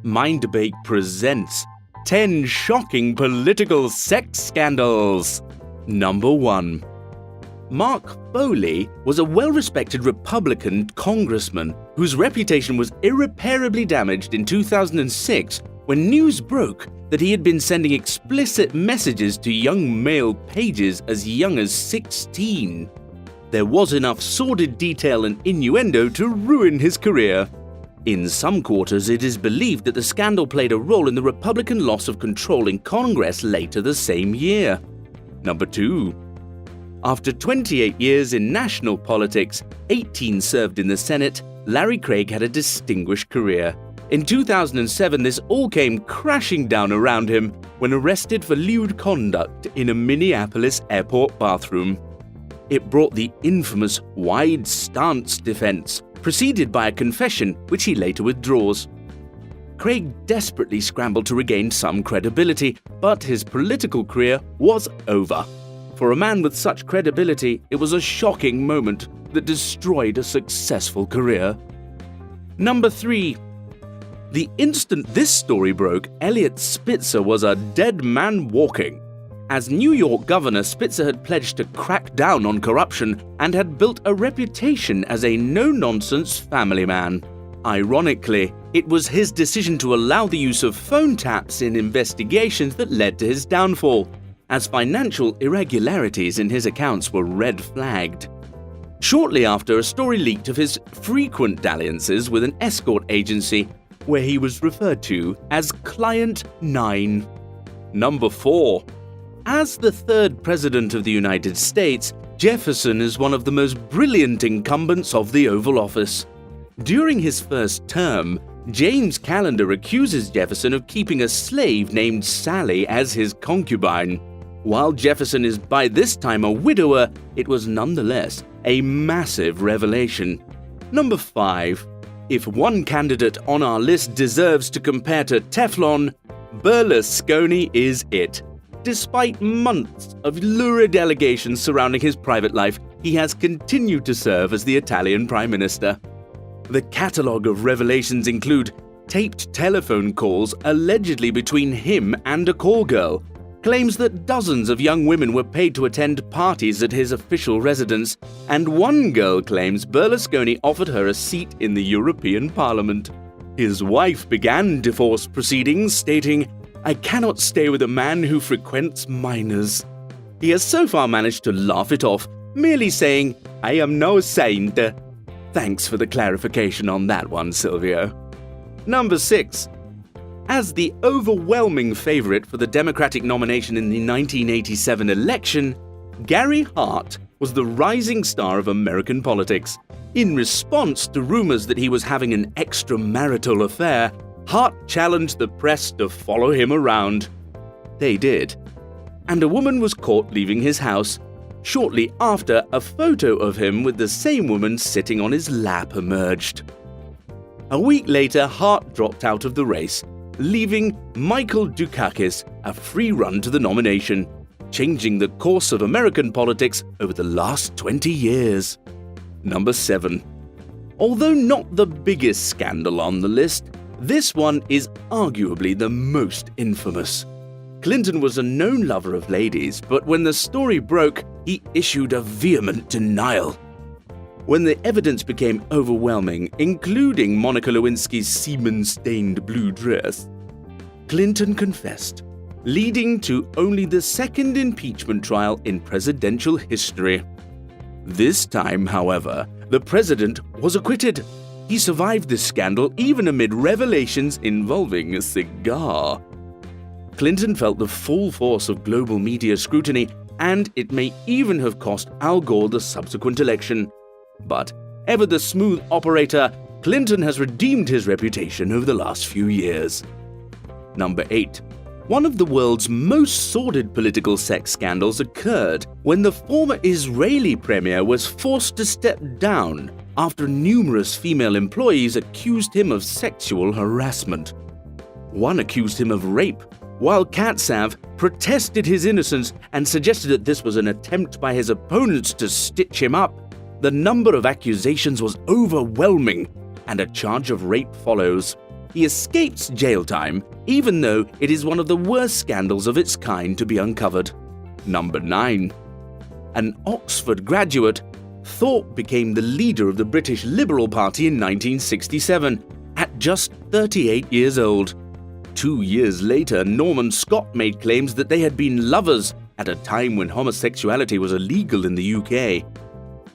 Mindbake presents 10 shocking political sex scandals. Number 1. Mark Foley was a well-respected Republican congressman whose reputation was irreparably damaged in 2006 when news broke that he had been sending explicit messages to young male pages as young as 16. There was enough sordid detail and innuendo to ruin his career. In some quarters, it is believed that the scandal played a role in the Republican loss of control in Congress later the same year. Number 2. After 28 years in national politics, 18 served in the Senate, Larry Craig had a distinguished career. In 2007, this all came crashing down around him when arrested for lewd conduct in a Minneapolis airport bathroom. It brought the infamous wide stance defense, preceded by a confession which he later withdraws. Craig desperately scrambled to regain some credibility, but his political career was over. For a man with such credibility, it was a shocking moment that destroyed a successful career. Number 3. The instant this story broke, Eliot Spitzer was a dead man walking. As New York governor, Spitzer had pledged to crack down on corruption and had built a reputation as a no-nonsense family man. Ironically, it was his decision to allow the use of phone taps in investigations that led to his downfall, as financial irregularities in his accounts were red-flagged. Shortly after, a story leaked of his frequent dalliances with an escort agency where he was referred to as Client 9. Number 4. As the third president of the United States, Jefferson is one of the most brilliant incumbents of the Oval Office. During his first term, James Callender accuses Jefferson of keeping a slave named Sally as his concubine. While Jefferson is by this time a widower, it was nonetheless a massive revelation. Number 5. If one candidate on our list deserves to compare to Teflon, Berlusconi is it. Despite months of lurid allegations surrounding his private life, he has continued to serve as the Italian Prime Minister. The catalogue of revelations include taped telephone calls allegedly between him and a call girl, claims that dozens of young women were paid to attend parties at his official residence, and one girl claims Berlusconi offered her a seat in the European Parliament. His wife began divorce proceedings, stating, "I cannot stay with a man who frequents minors." He has so far managed to laugh it off, merely saying, "I am no saint." Thanks for the clarification on that one, Silvio. Number 6. As the overwhelming favorite for the Democratic nomination in the 1987 election, Gary Hart was the rising star of American politics. In response to rumors that he was having an extramarital affair, Hart challenged the press to follow him around. They did. And a woman was caught leaving his house. Shortly after, a photo of him with the same woman sitting on his lap emerged. A week later, Hart dropped out of the race, leaving Michael Dukakis a free run to the nomination, changing the course of American politics over the last 20 years. Number 7. Although not the biggest scandal on the list, this one is arguably the most infamous. Clinton was a known lover of ladies, but when the story broke, he issued a vehement denial. When the evidence became overwhelming, including Monica Lewinsky's semen-stained blue dress, Clinton confessed, leading to only the second impeachment trial in presidential history. This time, however, the president was acquitted. He survived this scandal even amid revelations involving a cigar. Clinton felt the full force of global media scrutiny, and it may even have cost Al Gore the subsequent election. But, ever the smooth operator, Clinton has redeemed his reputation over the last few years. Number 8. One of the world's most sordid political sex scandals occurred when the former Israeli premier was forced to step down after numerous female employees accused him of sexual harassment. One accused him of rape, while Katsav protested his innocence and suggested that this was an attempt by his opponents to stitch him up. The number of accusations was overwhelming, and a charge of rape follows. he escapes jail time, even though it is one of the worst scandals of its kind to be uncovered. Number 9. An Oxford graduate, Thorpe became the leader of the British Liberal Party in 1967, at just 38 years old. 2 years later, Norman Scott made claims that they had been lovers at a time when homosexuality was illegal in the UK.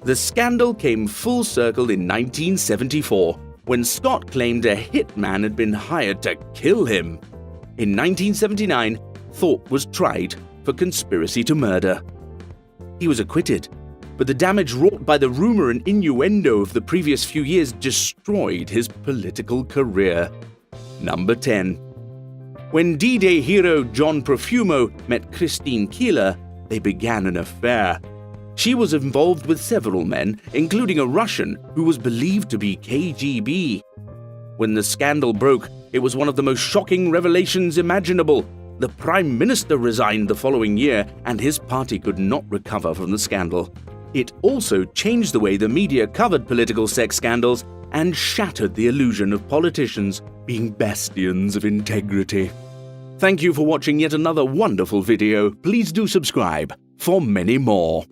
The scandal came full circle in 1974, when Scott claimed a hitman had been hired to kill him. In 1979, Thorpe was tried for conspiracy to murder. He was acquitted, but the damage wrought by the rumor and innuendo of the previous few years destroyed his political career. Number 10. When D-Day hero John Profumo met Christine Keeler, they began an affair. She was involved with several men, including a Russian who was believed to be KGB. When the scandal broke, it was one of the most shocking revelations imaginable. The Prime Minister resigned the following year, and his party could not recover from the scandal. It also changed the way the media covered political sex scandals and shattered the illusion of politicians being bastions of integrity. Thank you for watching yet another wonderful video. Please do subscribe for many more.